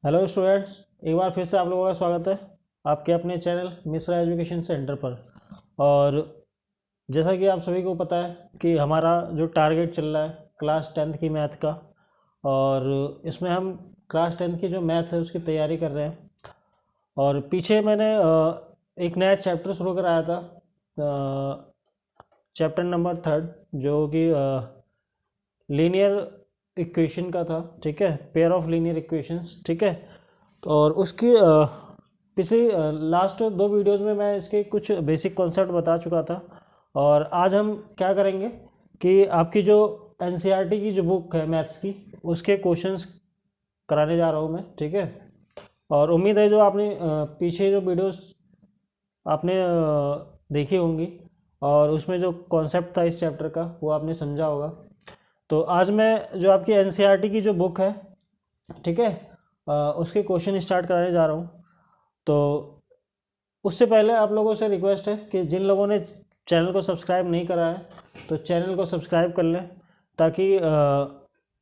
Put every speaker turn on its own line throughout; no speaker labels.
Hello students, एक बार फिर से आप लोगों का स्वागत है आपके अपने चैनल मिश्रा एजुकेशन सेंटर पर। और जैसा कि आप सभी को पता है कि हमारा जो टारगेट चल रहा है क्लास 10th की मैथ का, और इसमें हम क्लास 10th की जो मैथ है उसकी तैयारी कर रहे हैं। और पीछे मैंने एक नया चैप्टर शुरू कराया था, चैप्टर नंबर 3 जो कि लीनियर इक्वेशन का था। ठीक है, पेयर ऑफ लीनियर इक्वेशंस। ठीक है, और उसकी पिछली लास्ट 2 वीडियोस में मैं इसके कुछ बेसिक कॉन्सेप्ट बता चुका था। और आज हम क्या करेंगे कि आपकी जो एनसीईआरटी की जो बुक है मैथ्स की, उसके क्वेश्चंस कराने जा रहा हूँ मैं। ठीक है, और उम्मीद है जो आपने पीछे जो वीडियोस आपने देखी होंगी और उसमें जो कॉन्सेप्ट था इस चैप्टर का वो आपने समझा होगा। तो आज मैं जो आपकी एनसीईआरटी की जो बुक है, ठीक है, उसके क्वेश्चन स्टार्ट कराने जा रहा हूँ। तो उससे पहले आप लोगों से रिक्वेस्ट है कि जिन लोगों ने चैनल को सब्सक्राइब नहीं करा है तो चैनल को सब्सक्राइब कर लें, ताकि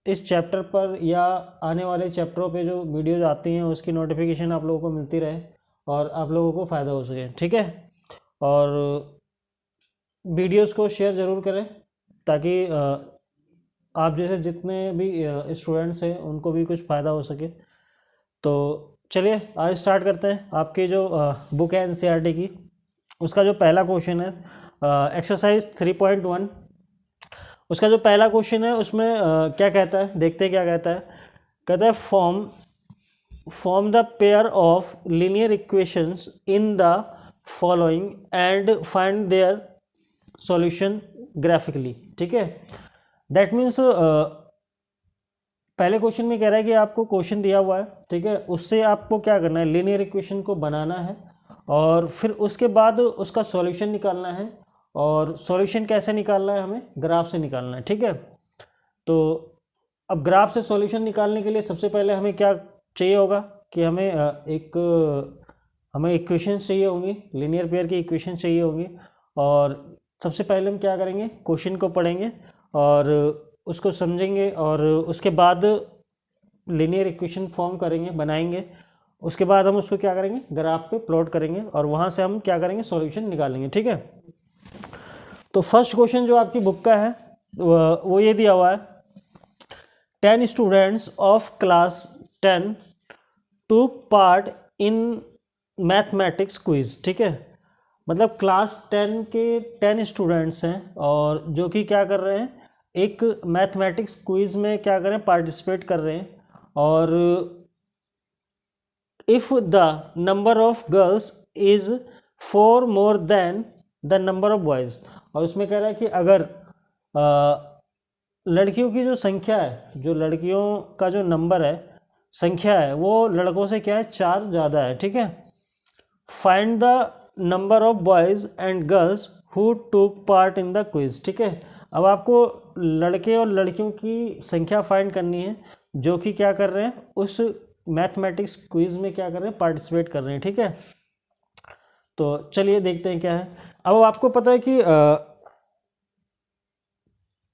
इस चैप्टर पर या आने वाले चैप्टरों पे जो वीडियोज आती हैं उसकी नोटिफिकेशन आप लोगों को मिलती रहे और आप लोगों को फ़ायदा हो सके। ठीक है, और वीडियोस को शेयर ज़रूर करें ताकि आप जैसे जितने भी स्टूडेंट्स हैं उनको भी कुछ फ़ायदा हो सके। तो चलिए आज स्टार्ट करते हैं। आपकी जो बुक है एनसीईआरटी की, उसका जो पहला क्वेश्चन है एक्सरसाइज 3.1, उसका जो पहला क्वेश्चन है उसमें क्या कहता है, देखते हैं क्या कहता है। कहता है form the pair of linear equations in the following and find their solution graphically. ठीक है, दैट मीन्स पहले क्वेश्चन में कह रहा है कि आपको क्वेश्चन दिया हुआ है, ठीक है, उससे आपको क्या करना है, लीनियर इक्वेशन को बनाना है और फिर उसके बाद उसका सॉल्यूशन निकालना है। और सॉल्यूशन कैसे निकालना है, हमें ग्राफ से निकालना है। ठीक है, तो अब ग्राफ से सॉल्यूशन निकालने के लिए सबसे पहले हमें क्या चाहिए होगा कि हमें इक्वेशन चाहिए होंगी, लीनियर पेयर की इक्वेशन चाहिए होंगी। और सबसे पहले हम क्या करेंगे, क्वेश्चन को पढ़ेंगे और उसको समझेंगे और उसके बाद लीनियर इक्वेशन फॉर्म करेंगे, बनाएंगे। उसके बाद हम उसको क्या करेंगे, ग्राफ पे प्लॉट करेंगे और वहाँ से हम क्या करेंगे, सॉल्यूशन निकालेंगे। ठीक है, तो फर्स्ट क्वेश्चन जो आपकी बुक का है वो ये दिया हुआ है, 10 students of class 10 to part in mathematics quiz. ठीक है, मतलब क्लास 10 के 10 स्टूडेंट्स हैं और जो कि क्या कर रहे हैं, एक मैथमेटिक्स क्विज में क्या करें, पार्टिसिपेट कर रहे हैं। और if the number of girls is 4 more than the number of boys, और उसमें कह रहा है कि अगर लड़कियों की जो संख्या है, जो लड़कियों का जो नंबर है, संख्या है, वो लड़कों से क्या है, 4 ज़्यादा है। ठीक है, find the number of boys and girls who टूक पार्ट इन द क्विज। ठीक है, अब आपको लड़के और लड़कियों की संख्या फाइंड करनी है जो कि क्या कर रहे हैं, उस मैथमेटिक्स क्विज में क्या कर रहे हैं, पार्टिसिपेट कर रहे हैं। ठीक है, तो चलिए देखते हैं क्या है। अब आपको पता है कि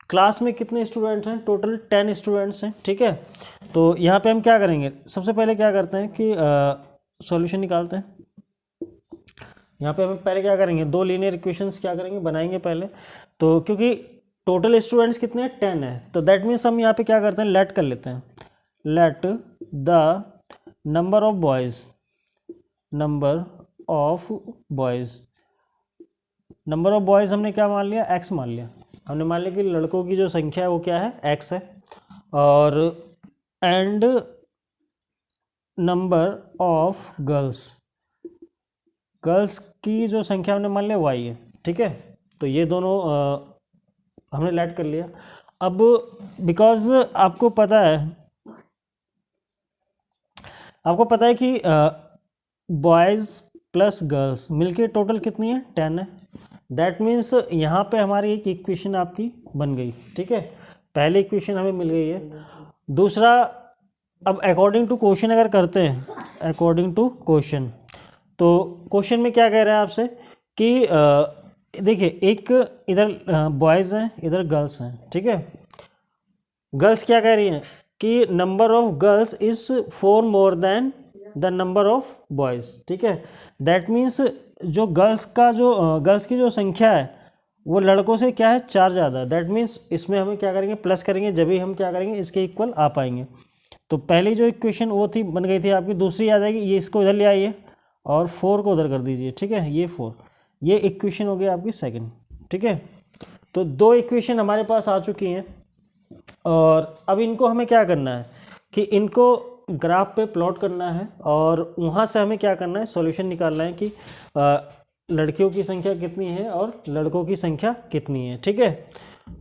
क्लास में कितने स्टूडेंट्स हैं, टोटल 10 स्टूडेंट्स हैं। ठीक है, तो यहाँ पे हम क्या करेंगे, सबसे पहले क्या करते हैं कि सॉल्यूशन निकालते हैं। यहाँ पे हम पहले क्या करेंगे, 2 लीनियर इक्वेशंस क्या करेंगे, बनाएंगे पहले। तो क्योंकि टोटल स्टूडेंट्स कितने हैं, 10 है, तो दैट मीन्स हम यहाँ पे क्या करते हैं, लेट कर लेते हैं, let the number of boys, number of boys, number of boys हमने क्या मान लिया, x मान लिया। हमने मान लिया कि लड़कों की जो संख्या है वो क्या है, x है, और and number of girls, girls की जो संख्या हमने मान लिया y है। ठीक है, तो ये दोनों हमने लेट कर लिया। अब बिकॉज आपको पता है कि बॉयज़ प्लस गर्ल्स मिलके टोटल कितनी है, 10 है। दैट मीन्स यहाँ पे हमारी एक इक्वेशन आपकी बन गई। ठीक है, पहली इक्वेशन हमें मिल गई है। दूसरा, अब अकॉर्डिंग टू क्वेश्चन अगर करते हैं, अकॉर्डिंग टू क्वेश्चन, तो क्वेश्चन में क्या कह रहा है आपसे कि देखिए, एक इधर बॉयज़ हैं, इधर गर्ल्स हैं। ठीक है, गर्ल्स क्या कह रही हैं कि number of girls is 4 more than the number of boys, ठीक है। दैट मीन्स जो गर्ल्स की जो संख्या है वो लड़कों से क्या है 4 ज़्यादा। दैट मीन्स इसमें हमें क्या करेंगे प्लस करेंगे, जब भी हम क्या करेंगे इसके इक्वल आ पाएंगे। तो पहली जो इक्वेशन वो थी बन गई थी आपकी, दूसरी आ जाएगी, ये इसको इधर ले आइए और 4 को उधर कर दीजिए, ठीक है, ये 4, ये इक्वेशन हो गई आपकी सेकंड, ठीक है। तो 2 इक्वेशन हमारे पास आ चुकी हैं और अब इनको हमें क्या करना है कि इनको ग्राफ पे प्लॉट करना है और वहाँ से हमें क्या करना है सॉल्यूशन निकालना है कि लड़कियों की संख्या कितनी है और लड़कों की संख्या कितनी है, ठीक है।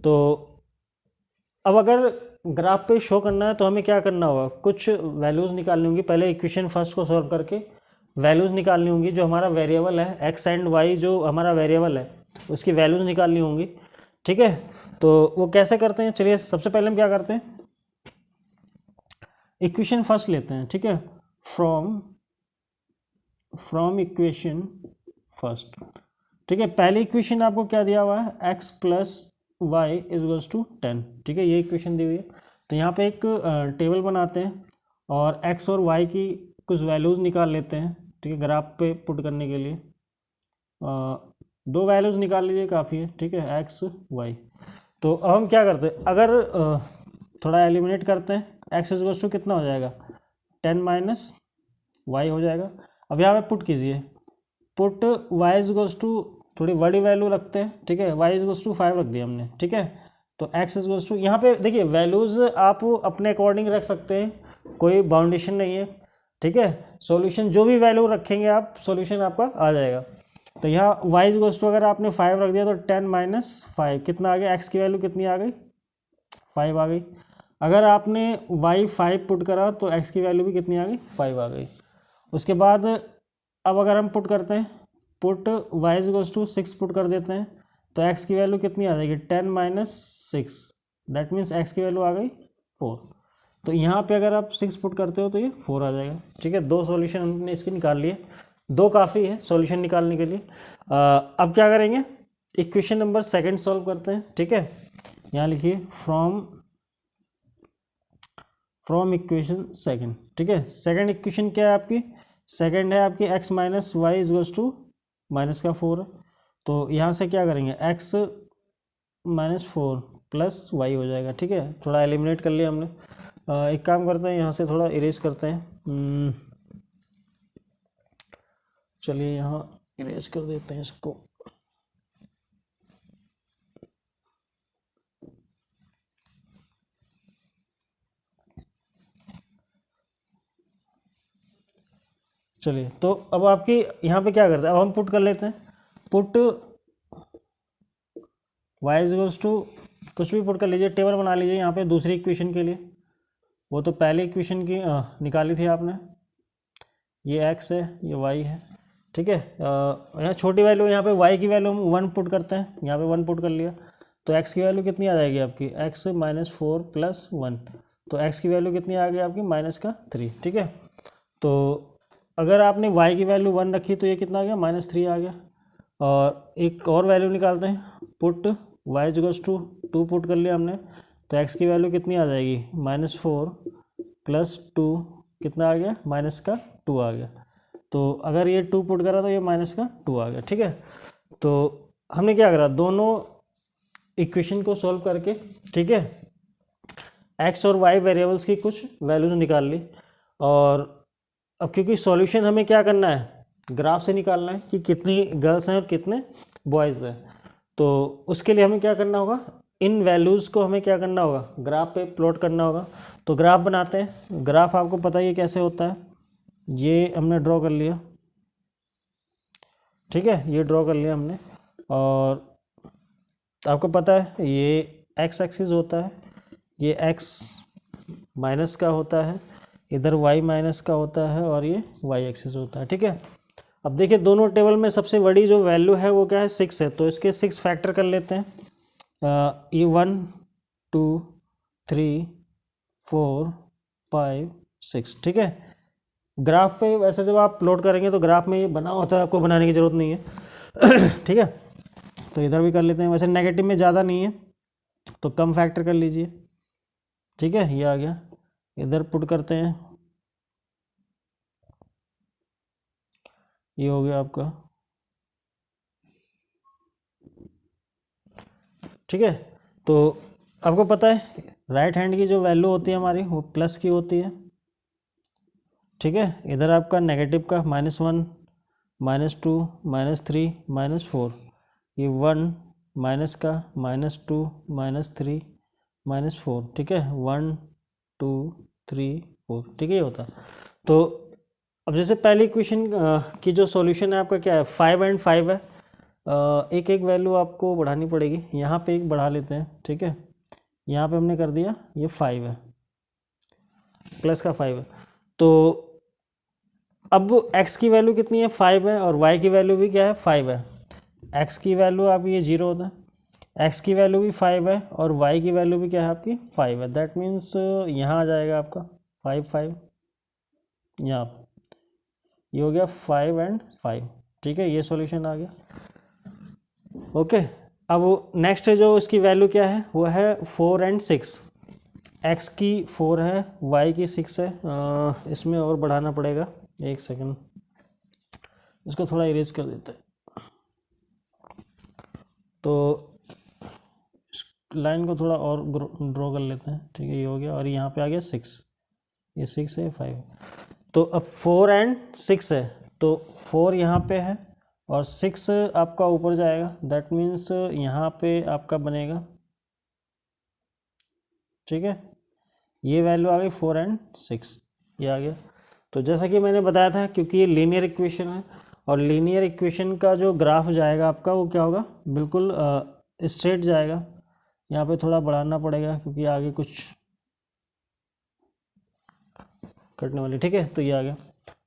तो अब अगर ग्राफ पे शो करना है तो हमें क्या करना होगा, कुछ वैल्यूज़ निकालनी होंगी। पहले इक्वेशन फर्स्ट को सॉल्व करके वैल्यूज़ निकालनी होंगी, जो हमारा वेरिएबल है एक्स एंड वाई, जो हमारा वेरिएबल है उसकी वैल्यूज़ निकालनी होंगी, ठीक है। तो वो कैसे करते हैं, चलिए सबसे पहले हम क्या करते हैं, इक्वेशन फर्स्ट लेते हैं, ठीक है। फ्रॉम इक्वेशन फर्स्ट, ठीक है। पहली इक्वेशन आपको क्या दिया हुआ है, x plus y is to 10, ठीक है, ये इक्वेशन दी हुई है। तो यहाँ पे एक टेबल बनाते हैं और x और y की कुछ वैल्यूज़ निकाल लेते हैं, ठीक है, ग्राफ पे पुट करने के लिए 2 वैल्यूज़ निकाल लीजिए काफ़ी है, ठीक है, x y। तो अब हम क्या करते हैं, अगर थोड़ा एलिमिनेट करते हैं, x इज टू कितना हो जाएगा 10 माइनस वाई हो जाएगा। अब यहाँ पे पुट कीजिए, पुट y इज टू थोड़ी बड़ी वैल्यू रखते हैं, ठीक है, y इज टू 5 रख दिया हमने, ठीक है। तो x इज टू, यहाँ पे देखिए वैल्यूज़ आप अपने अकॉर्डिंग रख सकते हैं, कोई बाउंडेशन नहीं है, ठीक है। सॉल्यूशन जो भी वैल्यू रखेंगे आप, सॉल्यूशन आपका आ जाएगा। तो यहाँ y इज टू अगर आपने 5 रख दिया तो 10 माइनस 5 कितना आ गया, x की वैल्यू कितनी आ गई 5 आ गई। अगर आपने y 5 पुट करा तो x की वैल्यू भी कितनी आ गई 5 आ गई। उसके बाद अब अगर हम पुट करते हैं, put y is to 6 put कर देते हैं तो x की वैल्यू कितनी आ जाएगी 10 माइनस 6, दैट मीन्स x की वैल्यू आ गई 4। तो यहाँ पे अगर आप 6 पुट करते हो तो ये 4 आ जाएगा, ठीक है। 2 सॉल्यूशन हमने इसके निकाल लिए, 2 काफ़ी है सॉल्यूशन निकालने के लिए। अब क्या करेंगे, इक्वेशन नंबर सेकंड सॉल्व करते हैं, ठीक है। यहाँ लिखिए फ्रॉम इक्वेशन सेकंड, ठीक है। सेकंड इक्वेशन क्या है आपकी, सेकंड है आपकी x minus y is to minus का 4 है। तो यहाँ से क्या करेंगे x माइनस 4 प्लस वाई हो जाएगा, ठीक है। थोड़ा एलिमिनेट कर लिया हमने। एक काम करते हैं, यहाँ से थोड़ा इरेज करते हैं, चलिए यहाँ इरेज कर देते हैं इसको। चलिए तो अब आपकी यहाँ पे क्या करते हैं, अब हम पुट कर लेते हैं, पुट y इज टू कुछ भी पुट कर लीजिए, टेबल बना लीजिए यहाँ पे दूसरी इक्वेशन के लिए। वो तो पहले इक्वेशन की निकाली थी आपने, ये x है ये y है, ठीक है। यहाँ छोटी वैल्यू, यहाँ पे y की वैल्यू हम 1 पुट करते हैं, यहाँ पे 1 पुट कर लिया तो x की वैल्यू कितनी आ जाएगी आपकी x माइनस 4 प्लस 1, तो x की वैल्यू कितनी आ गई आपकी माइनस का 3, ठीक है। तो अगर आपने y की वैल्यू 1 रखी तो ये कितना आ गया -3 आ गया। और एक और वैल्यू निकालते हैं, put y is to 2 put कर लिया हमने तो x की वैल्यू कितनी आ जाएगी -4 प्लस 2 कितना आ गया माइनस का 2 आ गया। तो अगर ये 2 पुट करा तो ये माइनस का 2 आ गया, ठीक है। तो हमने क्या करा, दोनों इक्वेशन को सॉल्व करके, ठीक है, x और y वेरिएबल्स की कुछ वैल्यूज निकाल ली। और अब क्योंकि सॉल्यूशन हमें क्या करना है, ग्राफ से निकालना है कि कितनी गर्ल्स हैं और कितने बॉयज़ हैं, तो उसके लिए हमें क्या करना होगा, इन वैल्यूज़ को हमें क्या करना होगा ग्राफ पे प्लॉट करना होगा। तो ग्राफ बनाते हैं, ग्राफ आपको पता ही है कैसे होता है, ये हमने ड्रॉ कर लिया, ठीक है, ये ड्रॉ कर लिया हमने। और आपको पता है ये x एक्सिस होता है, ये x माइनस का होता है, इधर y माइनस का होता है और ये y एक्सिस होता है, ठीक है। अब देखिए दोनों टेबल में सबसे बड़ी जो वैल्यू है वो क्या है 6 है, तो इसके 6 फैक्टर कर लेते हैं। ये 1 2 3 4 5 6, ठीक है। ग्राफ पे वैसे जब आप प्लॉट करेंगे तो ग्राफ में ये बना होता है, आपको बनाने की ज़रूरत नहीं है ठीक है। तो इधर भी कर लेते हैं, वैसे नेगेटिव में ज़्यादा नहीं है तो कम फैक्टर कर लीजिए, ठीक है, ये आ गया, इधर पुट करते हैं, ये हो गया आपका। ठीक है, तो आपको पता है राइट हैंड की जो वैल्यू होती है हमारी वो प्लस की होती है। ठीक है, इधर आपका नेगेटिव का -1, -2, -3, -4, ये 1 माइनस का -2, -3, -4। ठीक है, 1 2 3 4, ठीक है, ये होता। तो अब जैसे पहली इक्वेशन की जो सॉल्यूशन है आपका क्या है, 5 एंड 5 है। एक एक वैल्यू आपको बढ़ानी पड़ेगी, यहाँ पे एक बढ़ा लेते हैं। ठीक है, यहाँ पे हमने कर दिया, ये 5 है, प्लस का 5 है। तो अब x की वैल्यू कितनी है, 5 है, और y की वैल्यू भी क्या है, 5 है। x की वैल्यू आप ये 0 होता है, x की वैल्यू भी 5 है, और y की वैल्यू भी क्या है आपकी 5 है। दैट मीन्स यहाँ आ जाएगा आपका 5 5, यहाँ ये हो गया 5 एंड 5। ठीक है, ये सॉल्यूशन आ गया। ओके, अब नेक्स्ट जो इसकी वैल्यू क्या है, वो है 4 एंड 6। x की 4 है, y की 6 है। इसमें और बढ़ाना पड़ेगा, एक सेकंड, इसको थोड़ा इरेज कर देते हैं। तो लाइन को थोड़ा और ड्रॉ कर लेते हैं। ठीक है, ये हो गया, और यहाँ पे आ गया 6, ये 6 है, 5। तो अब 4 एंड 6 है, तो 4 यहाँ पे है और 6 आपका ऊपर जाएगा। दैट मीन्स यहाँ पे आपका बनेगा, ठीक है, ये वैल्यू आ गई 4 एंड 6, ये आ गया। तो जैसा कि मैंने बताया था, क्योंकि ये लीनियर इक्वेशन है, और लीनियर इक्वेशन का जो ग्राफ जाएगा आपका वो क्या होगा, बिल्कुल स्ट्रेट जाएगा। यहाँ पे थोड़ा बढ़ाना पड़ेगा क्योंकि आगे कुछ कटने वाली। ठीक है, तो ये आ गया।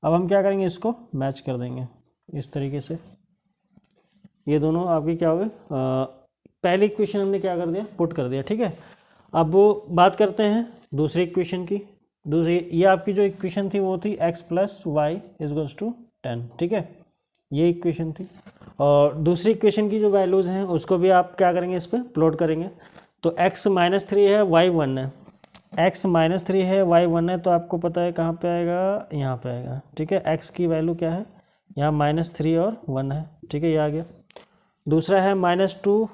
अब हम क्या करेंगे, इसको मैच कर देंगे इस तरीके से। ये दोनों आपकी क्या हो गए, पहली इक्वेशन हमने क्या कर दिया, पुट कर दिया। ठीक है, अब वो बात करते हैं दूसरी इक्वेशन की। दूसरी, ये आपकी जो इक्वेशन थी वो थी x + y = 10। ठीक है, ये इक्वेशन थी। और दूसरी इक्वेशन की जो वैल्यूज़ हैं उसको भी आप क्या करेंगे, इस पर प्लॉट करेंगे। तो x - 3 है, y 1 है, x - 3 है, y 1 है, तो आपको पता है कहाँ पे आएगा, यहाँ पे आएगा। ठीक है, x की वैल्यू क्या है, यहाँ -3 और 1 है। ठीक है, ये आ गया। दूसरा है -2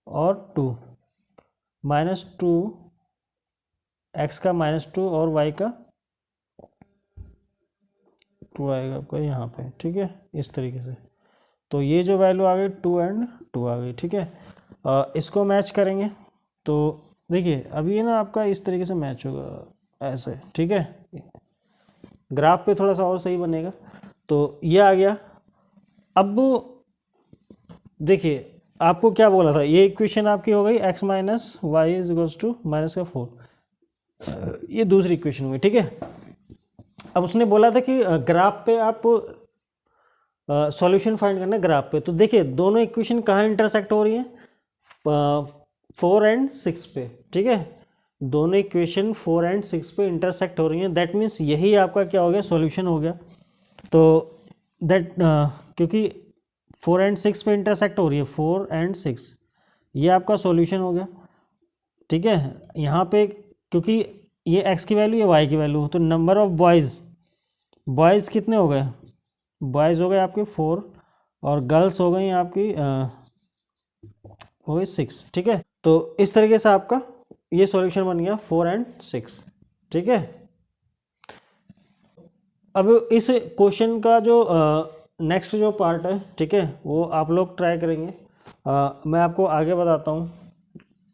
और 2, -2, x का -2 और y का 2 आएगा आपका यहाँ पे। ठीक है, इस तरीके से। तो ये जो वैल्यू आ गई 2 एंड 2 आ गई। ठीक है, इसको मैच करेंगे तो देखिए अभी ये ना आपका इस तरीके से मैच होगा ऐसे। ठीक है, ग्राफ पे थोड़ा सा और सही बनेगा। तो ये आ गया। अब देखिए आपको क्या बोला था, ये इक्वेशन आपकी हो गई x - y = -4, ये दूसरी इक्वेशन हुई। ठीक है, अब उसने बोला था कि ग्राफ पे आप सॉल्यूशन फाइंड करना है ग्राफ पे। तो देखिए दोनों इक्वेशन कहाँ इंटरसेक्ट हो रही हैं, 4 एंड 6 पे। ठीक है, दोनों इक्वेशन 4 एंड 6 पे इंटरसेक्ट हो रही हैं। दैट मीन्स यही आपका क्या हो गया, सॉल्यूशन हो गया। तो दैट क्योंकि 4 एंड 6 पे इंटरसेक्ट हो रही है, 4 एंड 6, ये आपका सॉल्यूशन हो गया। ठीक है, यहाँ पे क्योंकि ये x की वैल्यू, ये y की वैल्यू, तो नंबर ऑफ बॉयज़ कितने हो गए, बॉयज़ हो गए आपके 4, और गर्ल्स हो गई आपकी हो गई 6। ठीक है, तो इस तरीके से आपका ये सॉल्यूशन बन गया 4 एंड 6। ठीक है, अब इस क्वेश्चन का जो नेक्स्ट जो पार्ट है, ठीक है, वो आप लोग ट्राई करेंगे। मैं आपको आगे बताता हूँ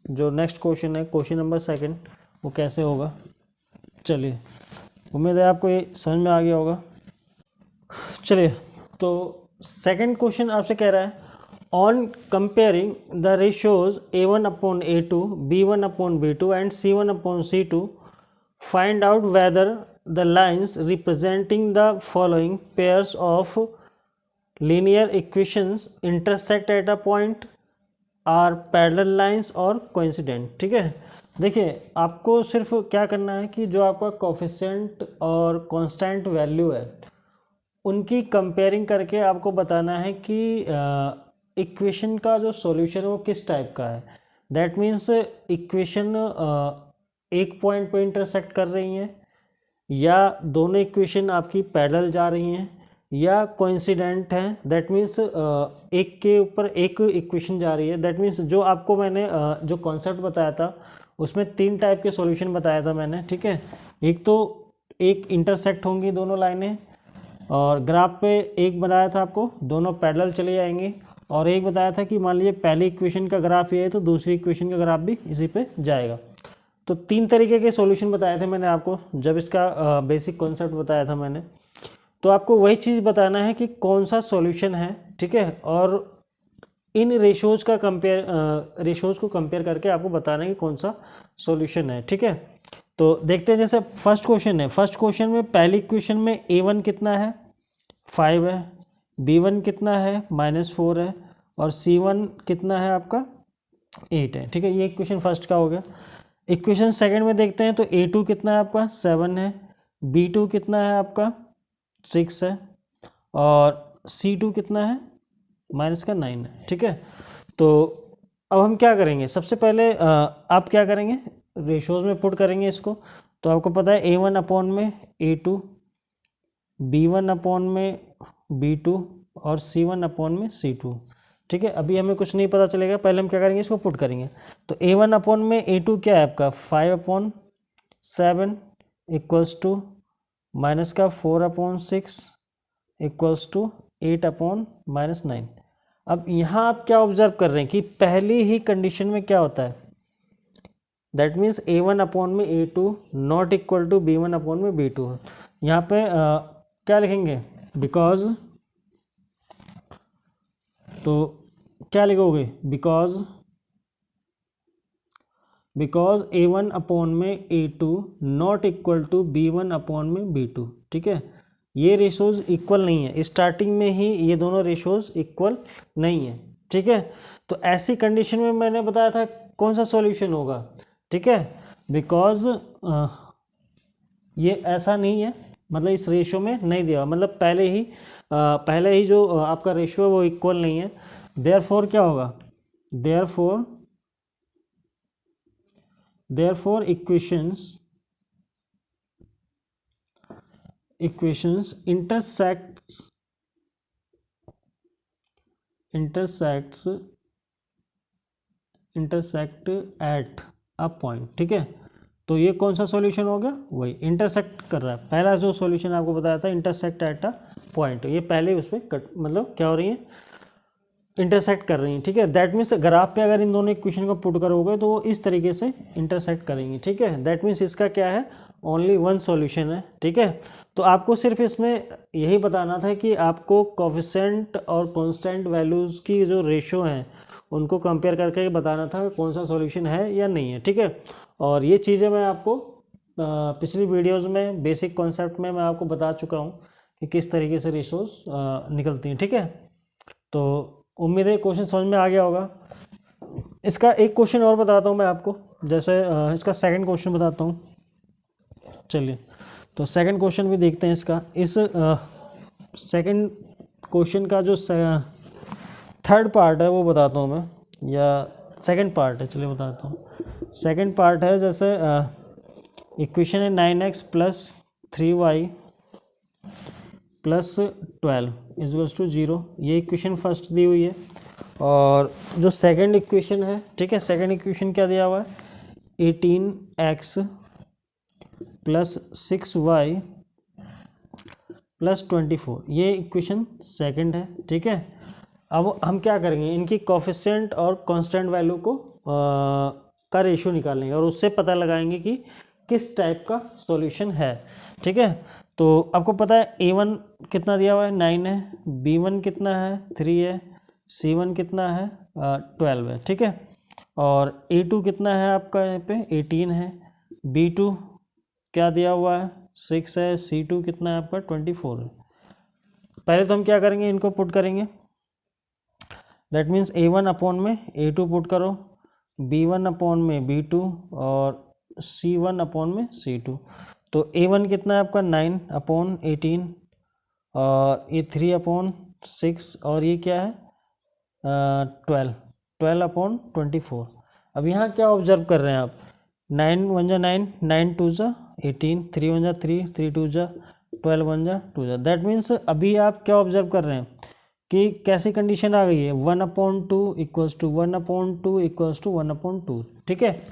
जो नेक्स्ट क्वेश्चन है, क्वेश्चन नंबर 2, वो कैसे होगा। चलिए, उम्मीद है आपको ये समझ में आ गया होगा। चलिए, तो सेकंड क्वेश्चन आपसे कह रहा है, on comparing the ratios A1/A2, B1/B2 and C1/C2, find out whether the lines representing the following pairs of linear equations intersect at a point, are parallel lines और कोइंसिडेंट। ठीक है, देखिए आपको सिर्फ क्या करना है कि जो आपका कोफिशिएंट और कांस्टेंट वैल्यू है उनकी कंपेयरिंग करके आपको बताना है कि इक्वेशन का जो सॉल्यूशन है वो किस टाइप का है। दैट मीन्स इक्वेशन एक पॉइंट पे इंटरसेक्ट कर रही हैं, या दोनों इक्वेशन आपकी पैरेलल जा रही हैं, या कोइंसिडेंट हैं, दैट मीन्स एक के ऊपर एक इक्वेशन जा रही है। दैट मीन्स जो आपको मैंने जो कॉन्सेप्ट बताया था उसमें 3 टाइप के सॉल्यूशन बताया था मैंने, ठीक है। एक तो एक इंटरसेक्ट होंगी दोनों लाइनें, और ग्राफ पे एक बताया था आपको दोनों पैरेलल चले जाएंगे, और एक बताया था कि मान लीजिए पहली इक्वेशन का ग्राफ ये है तो दूसरी इक्वेशन का ग्राफ भी इसी पे जाएगा। तो 3 तरीके के सॉल्यूशन बताए थे मैंने आपको जब इसका बेसिक कॉन्सेप्ट बताया था मैंने। तो आपको वही चीज़ बताना है कि कौन सा सॉल्यूशन है, ठीक है, और इन रेशोज़ को कंपेयर करके आपको बताना है कि कौन सा सॉल्यूशन है, ठीक है। तो देखते हैं, जैसे फर्स्ट क्वेश्चन है। फर्स्ट क्वेश्चन में पहली इक्वेशन में a1 कितना है, 5 है, b1 कितना है, -4 है, और c1 कितना है आपका 8 है, ठीक है। ये इक्वेशन फर्स्ट का हो गया। इक्वेशन सेकंड में देखते हैं तो a2 कितना है आपका 7 है, b2 कितना है आपका 6 है, और c2 कितना है -9 है, ठीक है। तो अब हम क्या करेंगे, सबसे पहले आप क्या करेंगे, रेशोज़ में पुट करेंगे इसको। तो आपको पता है a1 अपॉन में a2, b1 अपॉन में b2, और c1 अपॉन में c2, ठीक है। अभी हमें कुछ नहीं पता चलेगा, पहले हम क्या करेंगे, इसको पुट करेंगे। तो a1 अपॉन में a2 क्या है आपका 5/7 इक्वल्स टू माइनस का 4/6 इक्वल्स टू 8/-9। अब यहाँ आप क्या ऑब्जर्व कर रहे हैं कि पहली ही कंडीशन में क्या होता है, दैट मीन्स a1 अपॉन में a2 not equal to b1 upon में b2 है। यहाँ पे क्या लिखेंगे, बिकॉज, तो क्या लिखोगे, बिकॉज a1 अपॉन में a2 not equal to b1 upon में b2, ठीक है। ये रेशोज़ इक्वल नहीं है, स्टार्टिंग में ही ये दोनों रेशोज़ इक्वल नहीं है, ठीक है। तो ऐसी कंडीशन में मैंने बताया था कौन सा सॉल्यूशन होगा, ठीक है, बिकॉज ये ऐसा नहीं है, मतलब इस रेशो में नहीं दिया, मतलब पहले ही जो आपका रेशो है वो इक्वल नहीं है। देयरफॉर क्या होगा, therefore equations intersect at a point, ठीक है। तो ये कौन सा सॉल्यूशन हो गया, वही इंटरसेक्ट कर रहा है। पहला जो सॉल्यूशन आपको बताया था इंटरसेक्ट एट अ पॉइंट, ये पहले उस पर मतलब क्या हो रही है, इंटरसेक्ट कर रही हैं, ठीक है। दैट मीन्स ग्राफ पे अगर इन दोनों इक्वेशन को पुट करोगे तो वो इस तरीके से इंटरसेक्ट करेंगी, ठीक है। दैट मीन्स इसका क्या है, ओनली वन सॉल्यूशन है, ठीक है। तो आपको सिर्फ इसमें यही बताना था कि आपको कोफिशिएंट और कांस्टेंट वैल्यूज़ की जो रेशो हैं उनको कंपेयर करके बताना था कौन सा सॉल्यूशन है या नहीं है, ठीक है। और ये चीज़ें मैं आपको पिछली वीडियोज़ में बेसिक कॉन्सेप्ट में मैं आपको बता चुका हूँ कि किस तरीके से रेशोज़ निकलती हैं, ठीक है। तो उम्मीद है क्वेश्चन समझ में आ गया होगा। इसका एक क्वेश्चन और बताता हूँ मैं आपको, जैसे इसका सेकंड क्वेश्चन बताता हूँ। चलिए, तो सेकंड क्वेश्चन भी देखते हैं इसका। इस सेकंड क्वेश्चन का जो थर्ड पार्ट है वो बताता हूँ मैं, या सेकंड पार्ट है, चलिए बताता हूँ। सेकंड पार्ट है, जैसे इक्वेशन है 9x + 3y + 12 = 0। ये इक्वेशन फर्स्ट दी हुई है। और जो सेकंड इक्वेशन है, ठीक है, सेकंड इक्वेशन क्या दिया हुआ है, 18x + 6y + 24। ये इक्वेशन सेकंड है, ठीक है। अब हम क्या करेंगे, इनकी कोफिशिएंट और कांस्टेंट वैल्यू को का रेशियो निकालेंगे और उससे पता लगाएंगे कि किस टाइप का सॉल्यूशन है, ठीक है। तो आपको पता है a1 कितना दिया हुआ है 9 है, b1 कितना है 3 है, c1 कितना है 12 है, ठीक है। और a2 कितना है आपका यहाँ पे 18 है, b2 क्या दिया हुआ है 6 है, c2 कितना है आपका 24 है। पहले तो हम क्या करेंगे, इनको पुट करेंगे। दैट मीन्स a1 अपॉन में a2 पुट करो, b1 अपॉन में b2 और c1 अपॉन में c2। तो a1 कितना है आपका 9/18 और ये 3/6 और ये क्या है 12/24। अब यहाँ क्या ऑब्जर्व कर रहे हैं आप 9 1 जा 9, 9 2 जा 18, 3 1 जा 3, 3 2 जा 12, 1 जा 2 जा। दैट मीन्स अभी आप क्या ऑब्जर्व कर रहे हैं कि कैसी कंडीशन आ गई है, 1/2 इक्वल्स टू 1/2 इक्वल्स टू 1/2, ठीक है,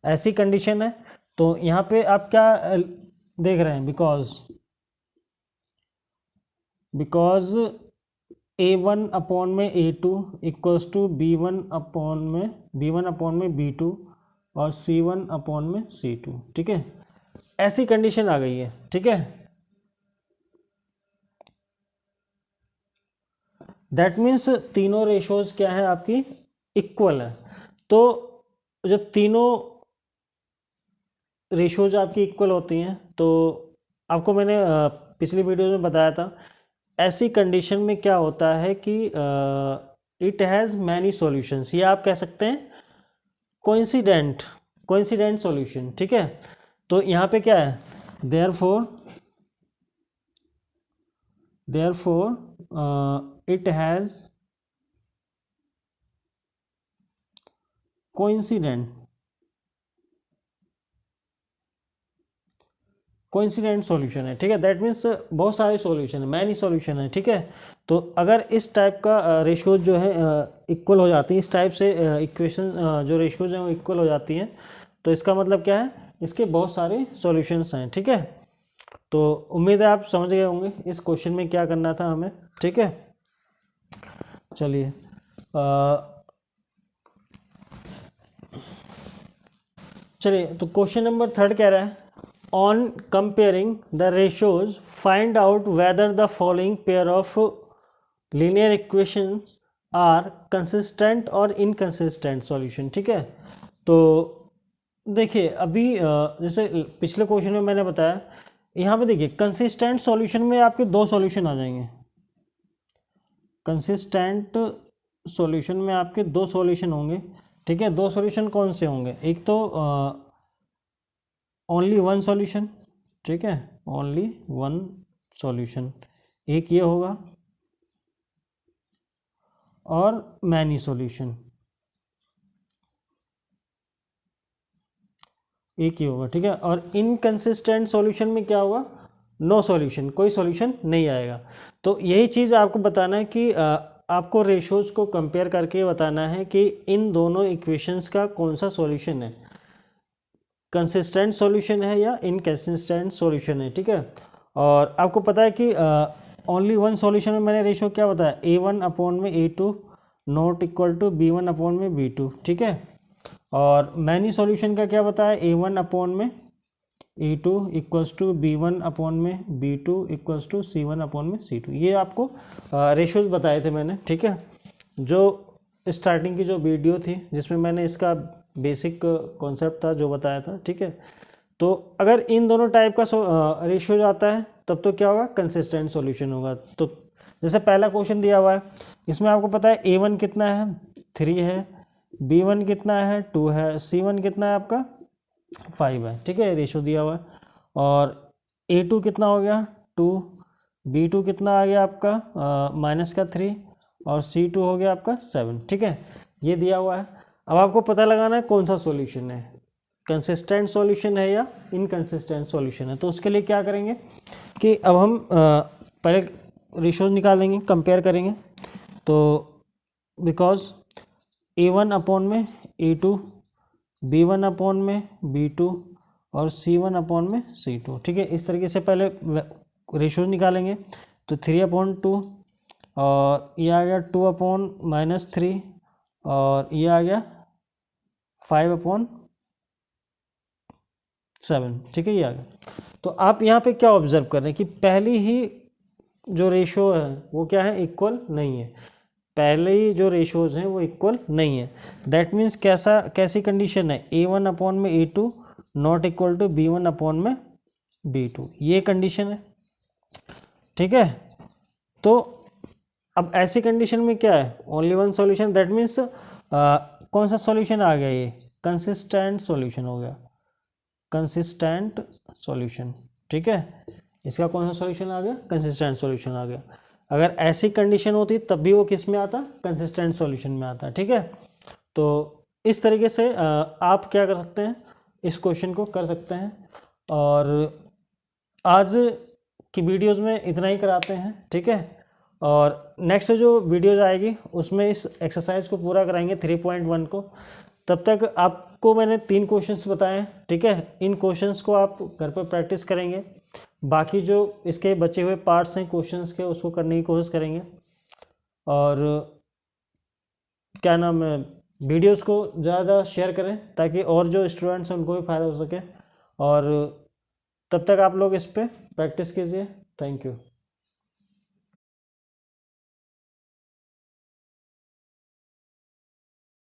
ऐसी कंडीशन है। तो यहाँ पे आप क्या देख रहे हैं, बिकॉज A1 अपॉन में A2 equals to B1 upon में B2 और C1 अपॉन में C2, ठीक है, ऐसी कंडीशन आ गई है, ठीक है। दैट मीन्स तीनों रेशोज क्या है आपकी, इक्वल है। तो जब तीनों रेशोज आपकी इक्वल होती हैं तो आपको मैंने पिछली वीडियो में बताया था, ऐसी कंडीशन में क्या होता है कि इट हैज़ मैनी सॉल्यूशंस, ये आप कह सकते हैं कोइंसिडेंट सॉल्यूशन, ठीक है। तो यहाँ पे क्या है, therefore it has coincident solution है, ठीक है। दैट मीन्स बहुत सारे सॉल्यूशन है, मैनी सॉल्यूशन है, ठीक है। तो अगर इस टाइप का रेशियोज जो है इक्वल हो जाती है, इस टाइप से इक्वेशन जो रेशियोज हैं वो इक्वल हो जाती हैं, तो इसका मतलब क्या है, इसके बहुत सारे सॉल्यूशंस हैं, ठीक है। तो उम्मीद है आप समझ गए होंगे इस क्वेश्चन में क्या करना था हमें, ठीक है। चलिए तो क्वेश्चन नंबर 3 कह रहा है, on comparing the ratios find out whether the following pair of linear equations are consistent or inconsistent solution, ठीक है। तो देखिए अभी जैसे पिछले क्वेश्चन में मैंने बताया, यहाँ पे देखिए कंसिस्टेंट सॉल्यूशन में आपके दो सॉल्यूशन आ जाएंगे, कंसिस्टेंट सॉल्यूशन में आपके दो सॉल्यूशन होंगे, ठीक है। दो सॉल्यूशन कौन से होंगे, एक तो ओनली वन सॉल्यूशन, ठीक है, ओनली वन सॉल्यूशन, एक ये होगा, और मैनी सॉल्यूशन, एक ही होगा, ठीक है। और इनकंसिस्टेंट सॉल्यूशन में क्या होगा, नो सॉल्यूशन, कोई सॉल्यूशन नहीं आएगा। तो यही चीज़ आपको बताना है कि आपको रेशोज को कंपेयर करके बताना है कि इन दोनों इक्वेशंस का कौन सा सॉल्यूशन है, कंसिस्टेंट सॉल्यूशन है या इनकंसिस्टेंट सॉल्यूशन है, ठीक है। और आपको पता है कि ओनली वन सॉल्यूशन में मैंने रेशो क्या बताया, A1 अपॉन में A2 not equal to B1 upon में B2, ठीक है। और मैनी सॉल्यूशन का क्या बताया, A1 अपॉन में A2 equals to B1 upon में B2 equals to C1 upon में C2, ये आपको रेशोज बताए थे मैंने, ठीक है। जो स्टार्टिंग की जो वीडियो थी जिसमें मैंने इसका बेसिक कॉन्सेप्ट था जो बताया था, ठीक है। तो अगर इन दोनों टाइप का रेशियो आता है तब तो क्या होगा, कंसिस्टेंट सॉल्यूशन होगा। तो जैसे पहला क्वेश्चन दिया हुआ है, इसमें आपको पता है A1 कितना है, 3 है, B1 कितना है, 2 है, C1 कितना है आपका 5 है, ठीक है, रेशियो दिया हुआ है। और A2 कितना हो गया 2, B2 कितना आ गया आपका माइनस का 3, और C2 हो गया आपका 7, ठीक है, ये दिया हुआ है। अब आपको पता लगाना है कौन सा सॉल्यूशन है, कंसिस्टेंट सॉल्यूशन है या इनकंसिस्टेंट सॉल्यूशन है। तो उसके लिए क्या करेंगे कि अब हम पहले रेशियोज निकालेंगे, कंपेयर करेंगे। तो बिकॉज A1 अपॉन में A2, B1 अपॉन में B2 और C1 अपॉन में C2, ठीक है, इस तरीके से पहले रेशियोज निकालेंगे। तो 3/2 और ये आ गया 2/-3 और ये आ गया 5/7, ठीक है, ये आ गया। तो आप यहाँ पे क्या ऑब्जर्व कर रहे हैं कि पहली ही जो रेशियो है वो क्या है, इक्वल नहीं है, पहले ही जो रेशियोज हैं वो इक्वल नहीं है। दैट मीन्स कैसी कंडीशन है, A1 अपॉन में A2 not equal to B1 upon में B2, ये कंडीशन है, ठीक है। तो अब ऐसी कंडीशन में क्या है, only one solution, that means कौन सा सॉल्यूशन आ गया, ये कंसिस्टेंट सॉल्यूशन हो गया, कंसिस्टेंट सॉल्यूशन, ठीक है, इसका कौन सा सॉल्यूशन आ गया, कंसिस्टेंट सॉल्यूशन आ गया। अगर ऐसी कंडीशन होती तब भी वो किस में आता, कंसिस्टेंट सॉल्यूशन में आता, ठीक है। तो इस तरीके से आप क्या कर सकते हैं, इस क्वेश्चन को कर सकते हैं। और आज की वीडियोस में इतना ही कराते हैं, ठीक है। और नेक्स्ट जो वीडियोज आएगी उसमें इस एक्सरसाइज को पूरा कराएंगे 3.1 को। तब तक आपको मैंने 3 क्वेश्चंस बताए हैं, ठीक है। इन क्वेश्चंस को आप घर पर प्रैक्टिस करेंगे, बाकी जो इसके बचे हुए पार्ट्स हैं क्वेश्चंस के उसको करने की कोशिश करेंगे। और क्या नाम है, वीडियोस को ज़्यादा शेयर करें ताकि और जो स्टूडेंट्स हैं उनको भी फ़ायदा हो सके। और तब तक आप लोग इस पर प्रैक्टिस कीजिए। Thank you.